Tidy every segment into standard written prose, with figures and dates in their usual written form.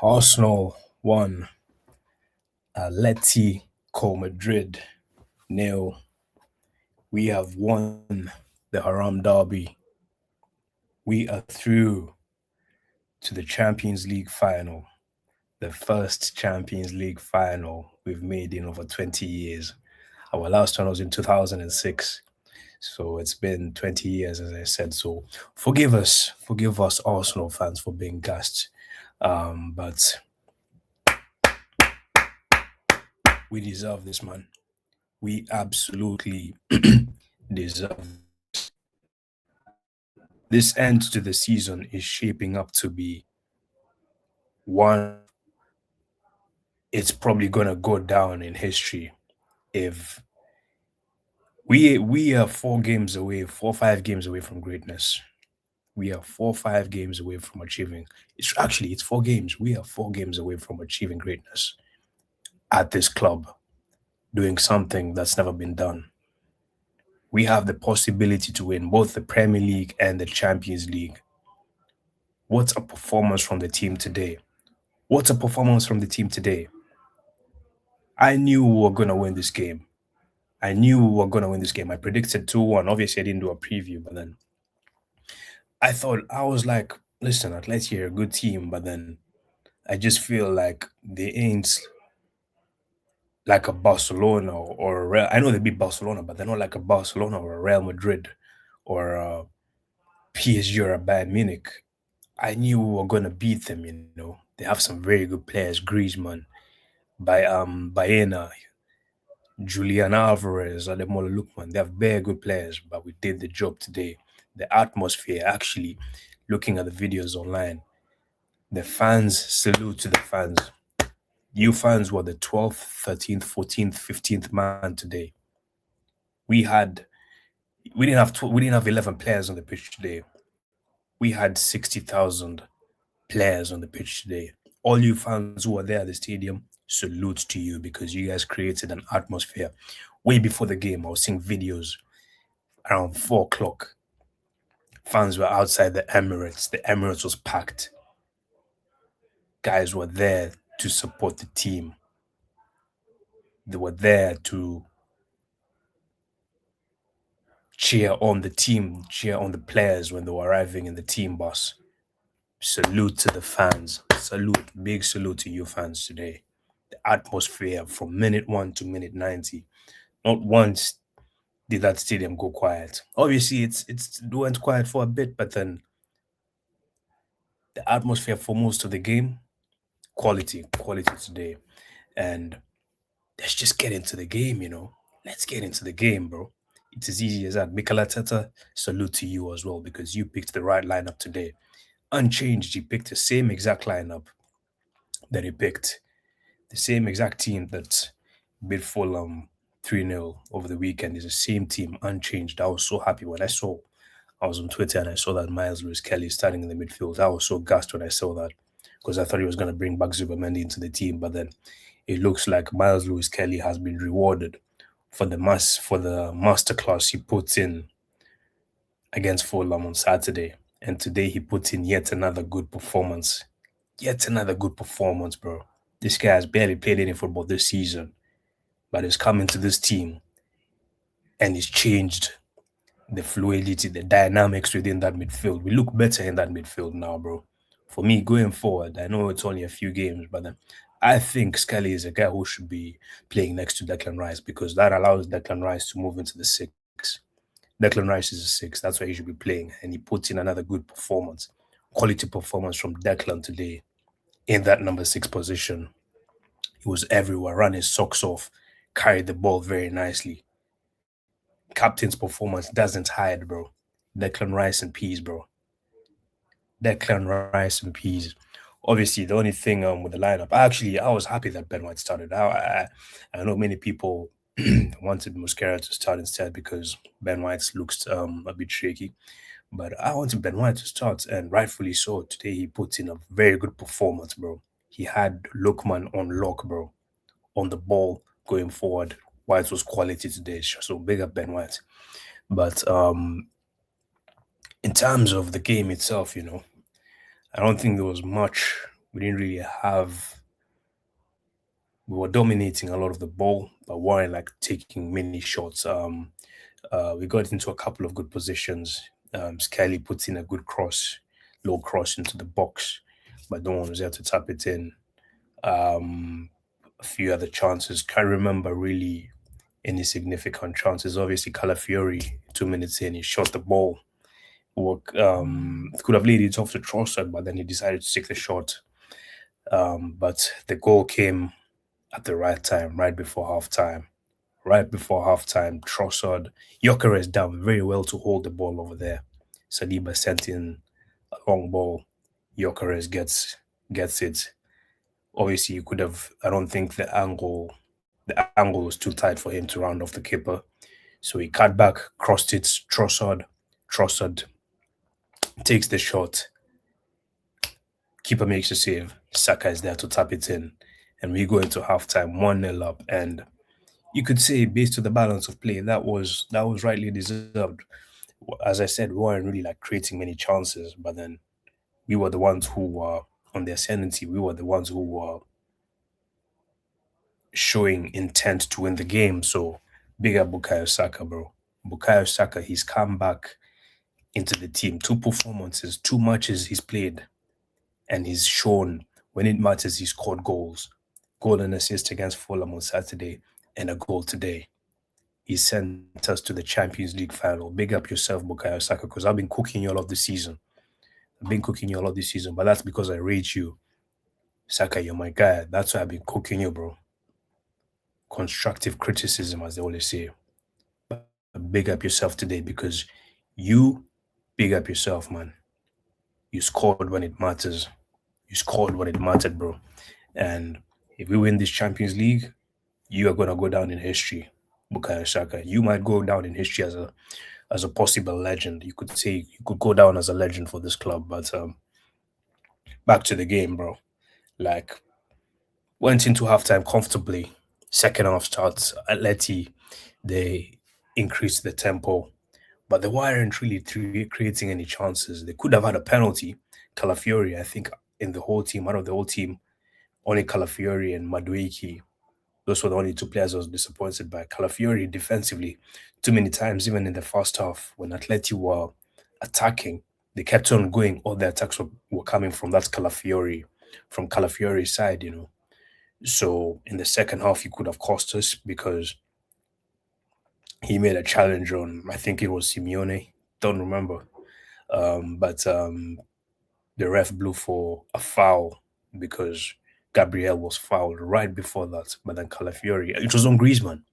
Arsenal won. Atletico Madrid nil. We have won the Haram Derby. We are through to the Champions League final, the first Champions League final we've made in over 20 years. Our last one was in 2006. So it's been 20 years, as I said. So forgive us, Arsenal fans, for being gassed. But we deserve this, man. We absolutely deserve this. End to the season is shaping up to be one. It's probably gonna go down in history if we are 4 games away, 4 or 5 games away from greatness. We are 4 or 5 games away from achieving. It's 4 games. We are 4 games away from achieving greatness at this club, doing something that's never been done. We have the possibility to win both the Premier League and the Champions League. What's a performance from the team today? What's a performance from the team today? I knew we were gonna win this game. I knew we were gonna win this game. I predicted 2-1. Obviously, I didn't do a preview, but then I was like, listen, Atleti are a good team, but then I just feel like they ain't like a Barcelona or a Real. I know they beat Barcelona, but they're not like a Barcelona or a Real Madrid or a PSG or a Bayern Munich. I knew we were gonna beat them. They have some very good players. Griezmann, Baena, Julian Alvarez, Ademola Lookman. They have very good players, but we did the job today. The atmosphere, actually, looking at the videos online, the fans, salute to the fans. You fans were the 12th, 13th, 14th, 15th man today. We had we didn't have 11 players on the pitch today. We had 60,000 players on the pitch today. All you fans who were there at the stadium, salute to you because you guys created an atmosphere. Way before the game, I was seeing videos around 4 o'clock. Fans were outside the Emirates. The Emirates was packed. Guys were there to support the team. They were there to cheer on the team, cheer on the players when they were arriving in the team bus. Salute to the fans. Salute, big salute to you fans today. The atmosphere from minute 1 to minute 90. Not once did that stadium go quiet. Obviously, it went quiet for a bit, but then the atmosphere for most of the game, quality today. And let's just get into the game. Let's get into the game, bro. It's as easy as that. Mikel Arteta, salute to you as well because you picked the right lineup today. Unchanged, he picked the same exact lineup that he picked, the same exact team that beat Fulham 3-0 over the weekend is the same team, unchanged. I was so happy when I was on Twitter and I saw that Miles Lewis Kelly starting in the midfield. I was so gassed when I saw that because I thought he was going to bring back Zubamendi into the team, but then it looks like Miles Lewis Kelly has been rewarded for the masterclass he put in against Fulham on Saturday. And today he put in yet another good performance. Yet another good performance, bro. This guy has barely played any football this season, but he's come into this team and he's changed the fluidity, the dynamics within that midfield. We look better in that midfield now, bro. For me, going forward, I know it's only a few games, but then I think Skelly is a guy who should be playing next to Declan Rice because that allows Declan Rice to move into the six. Declan Rice is a six. That's why he should be playing. And he puts in another good performance, quality performance from Declan today in that number 6 position. He was everywhere, ran his socks off, carried the ball very nicely. Captain's performance doesn't hide, bro. Declan Rice and peas, bro. Declan Rice and peas. Obviously, the only thing with the lineup, I was happy that Ben White started. I know many people wanted Muscara to start instead because Ben White looks a bit shaky. But I wanted Ben White to start, and rightfully so. Today he put in a very good performance, bro. He had Lookman on lock, bro, on the ball going forward. White was quality today, so big up Ben White. But in terms of the game itself, I don't think there was much. We didn't really have. We were dominating a lot of the ball, but weren't like taking many shots. We got into a couple of good positions. Skelly puts in a good cross, low cross into the box, but no one was there to tap it in. Um, a few other chances. Can't remember really any significant chances. Obviously, Calafiori, 2 minutes in, he shot the ball. Could have laid it off to Trossard, but then he decided to take the shot. But the goal came at the right time, right before halftime. Right before halftime, Trossard, Gyökeres down very well to hold the ball over there. Saliba sent in a long ball. Gyökeres gets it. Obviously, you could have. I don't think the angle was too tight for him to round off the keeper. So he cut back, crossed it. Trossard takes the shot. Keeper makes a save. Saka is there to tap it in, and we go into halftime 1-0 up. And you could say, based on the balance of play, that was rightly deserved. As I said, we weren't really like creating many chances, but then we were the ones who were on the ascendancy. We were the ones who were showing intent to win the game. So big up Bukayo Saka, bro. Bukayo Saka, he's come back into the team. Two performances, two matches he's played, and he's shown when it matters, he scored goals. Goal and assist against Fulham on Saturday, and a goal today. He sent us to the Champions League final. Big up yourself, Bukayo Saka, because I've been cooking you a lot this season. I've been cooking you a lot this season, but that's because I rate you. Saka, you're my guy. That's why I've been cooking you, bro. Constructive criticism, as they always say. But big up yourself today because you big up yourself, man. You scored when it matters. You scored when it mattered, bro. And if we win this Champions League, you are gonna go down in history, Bukayo Saka. You might go down in history as a possible legend. You could say you could go down as a legend for this club. But back to the game, bro. Like went into halftime comfortably. Second half starts. Atleti, they increased the tempo, but they weren't really creating any chances. They could have had a penalty. Calafiori, I think, in the whole team, out of the whole team, only Calafiori and Madueke, those were the only two players I was disappointed by. Calafiori defensively, too many times, even in the first half, when Atleti were attacking, they kept on going. All the attacks were coming from that Calafiori, from Calafiori's side, you know. So in the second half, he could have cost us because he made a challenge on, I think it was Simeone, don't remember. But the ref blew for a foul because Gabriel was fouled right before that. But then Calafiori, it was on Griezmann.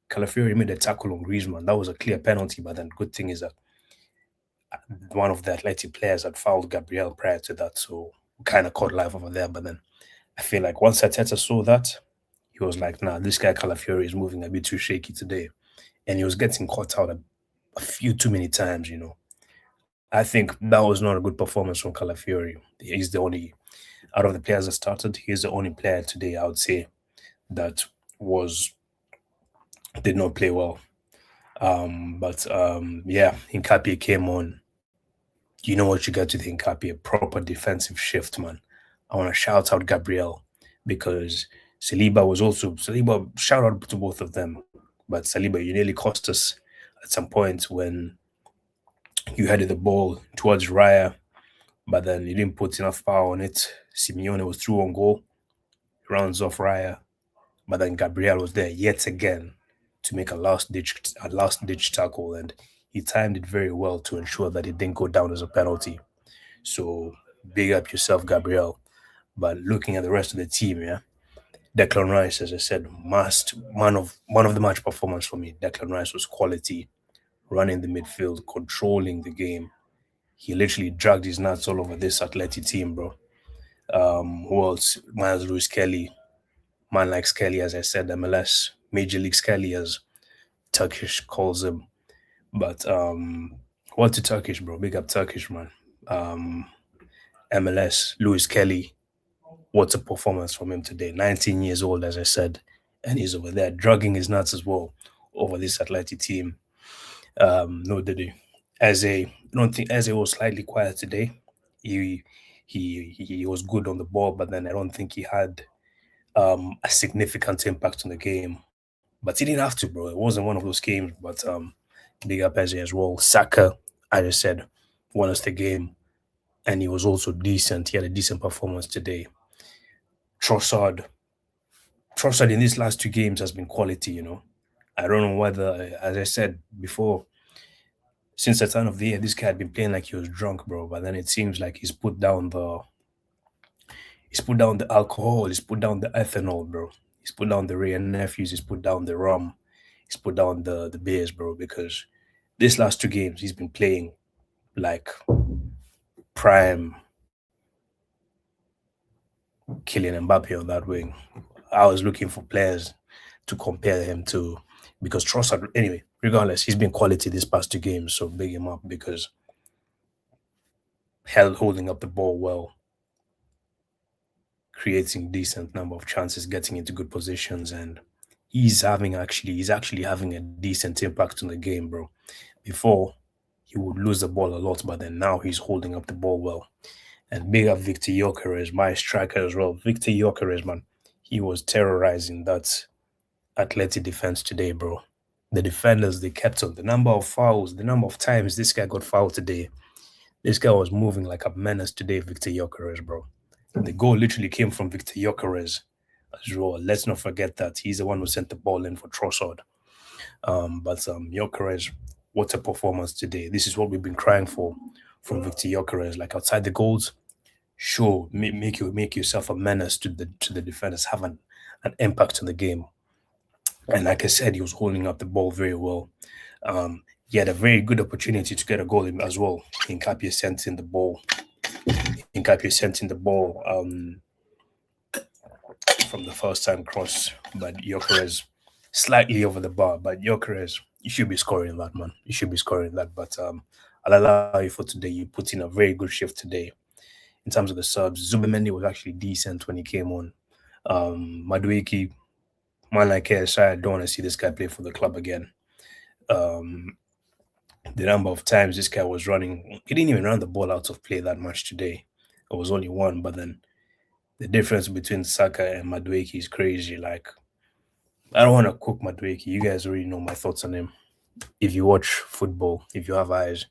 Calafiori made a tackle on Griezmann. That was a clear penalty. But then good thing is that one of the Athletic players had fouled Gabriel prior to that. So kind of caught life over there. But then I feel like once Ateta saw that, he was like, nah, this guy Calafiori is moving a bit too shaky today. And he was getting caught out a few too many times, you know. I think that was not a good performance from Calafiori. He's the only, out of the players that started, he's the only player today, I would say, that was did not play well. But yeah, Hincapié came on. You know what you got with Hincapié, a proper defensive shift, man. I want to shout out Gabriel because Saliba, shout out to both of them. But Saliba, you nearly cost us at some point when you headed the ball towards Raya, but then you didn't put enough power on it. Simeone was through on goal, rounds off Raya, but then Gabriel was there yet again to make a last ditch tackle, and he timed it very well to ensure that it didn't go down as a penalty. So big up yourself, Gabriel. But looking at the rest of the team, yeah, Declan Rice, as I said, must one of the match performance for me. Declan Rice was quality, running the midfield, controlling the game. He literally dragged his nuts all over this Atleti team, bro. Who else? Miles Lewis Kelly, man like Skelly, as I said, MLS, Major League Skelly, as Turkish calls him. But what to Turkish, bro? Big up Turkish, man. Um, MLS, Lewis Kelly. What a performance from him today. 19 years old, as I said, and he's over there drugging his nuts as well over this Atleti team. No, did he? I don't think Eze was slightly quiet today. He He was good on the ball, but then I don't think he had a significant impact on the game. But he didn't have to, bro. It wasn't one of those games. But big up Eze as well. Saka, I just said, won us the game, and he was also decent. He had a decent performance today. Trossard, Trossard in these last two games has been quality. I don't know whether, as I said before, since the turn of the year, this guy had been playing like he was drunk, bro. But then it seems like he's put down the alcohol, he's put down the ethanol, bro. He's put down the Ray and nephews, he's put down the rum, he's put down the beers, bro. Because these last two games, he's been playing like prime Kylian Mbappe on that wing. I was looking for players to compare him to because Trossard, anyway, regardless, he's been quality these past two games, so big him up because held holding up the ball well, creating decent number of chances, getting into good positions, and he's actually having a decent impact on the game, bro. Before he would lose the ball a lot, but then now he's holding up the ball well. And big up Victor Gyökeres, my striker as well. Victor Gyökeres, man, he was terrorizing that Atleti defense today, bro. The defenders they kept on the number of fouls, the number of times this guy got fouled today. This guy was moving like a menace today, Victor Gyökeres, bro. The goal literally came from Victor Gyökeres as well. Let's not forget that he's the one who sent the ball in for Trossard. But Gyökeres, what a performance today! This is what we've been crying for from Victor Gyökeres. Like outside the goals, sure, make yourself a menace to the defenders, have an impact on the game. And like I said, he was holding up the ball very well. He had a very good opportunity to get a goal as well. Hincapie sent in the ball. Hincapie sent in the ball from the first time cross, but Gyökeres slightly over the bar. But Gyökeres, you should be scoring that, man. You should be scoring that. But I'll allow you for today. You put in a very good shift today in terms of the subs. Zubimendi was actually decent when he came on. Madueke, man like KSI, I don't want to see this guy play for the club again. Um, the number of times this guy was running, he didn't even run the ball out of play that much today. It was only one, but then the difference between Saka and Madueke is crazy. Like, I don't want to cook Madueke. You guys already know my thoughts on him. If you watch football, if you have eyes,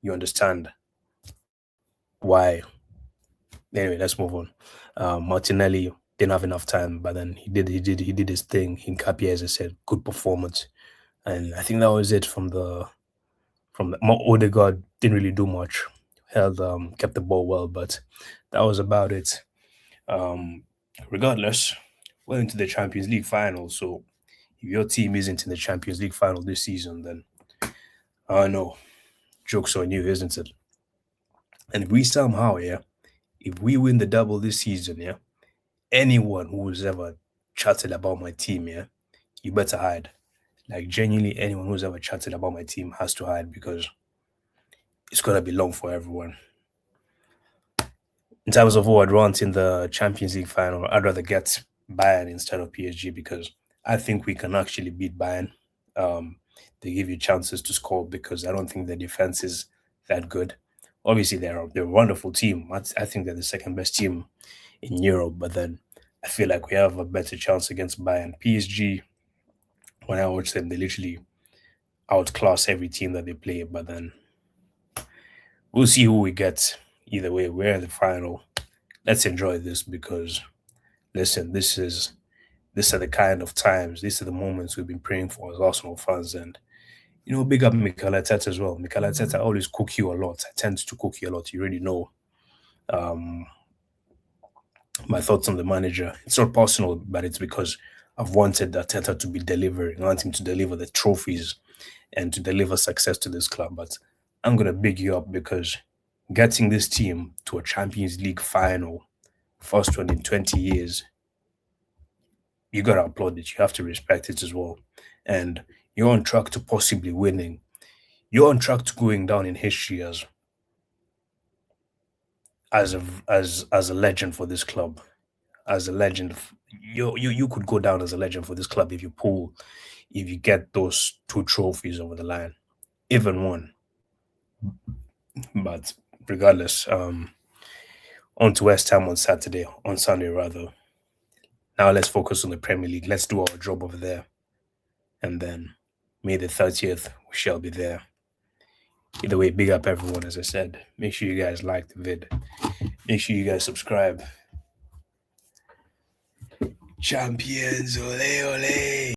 you understand why. Anyway, let's move on. Martinelli didn't have enough time, but then he did his thing. Hincapie, as I said, good performance, and I think that was it from the Odegaard. Didn't really do much. Held kept the ball well, but that was about it. Um, Regardless, we're into the Champions League final. So if your team isn't in the Champions League final this season, then I know jokes on you, isn't it? And if we somehow, yeah, if we win the double this season, yeah, anyone who's ever chatted about my team, yeah, you better hide. Like genuinely, anyone who's ever chatted about my team has to hide because it's gonna be long for everyone. In terms of who I'd want in the Champions League final, I'd rather get Bayern instead of PSG because I think we can actually beat Bayern. Um, they give you chances to score because I don't think the defense is that good. Obviously, they're a wonderful team. I think they're the second best team in Europe, but then I feel like we have a better chance against Bayern. PSG, when I watch them, they literally outclass every team that they play, but then we'll see who we get. Either way, we're in the final. Let's enjoy this because listen, these are the kind of times, these are the moments we've been praying for as Arsenal fans. And big up Mikel Arteta as well. Mikel Arteta always cook you a lot. I tend to cook you a lot. You already know um, my thoughts on the manager. It's not personal, but it's because I've wanted Arteta to be delivering. I want him to deliver the trophies and to deliver success to this club. But I'm gonna big you up because getting this team to a Champions League final, first one in 20 years, you gotta applaud it. You have to respect it as well. And you're on track to possibly winning. You're on track to going down in history as a legend for this club. As a legend, you could go down as a legend for this club if you get those two trophies over the line, even one. But regardless, On to West Ham on Saturday, on Sunday rather. Now let's focus on the Premier League. Let's do our job over there. And then May the 30th, we shall be there. Either way, big up everyone, as I said. Make sure you guys like the vid. Make sure you guys subscribe. Champions, ole ole.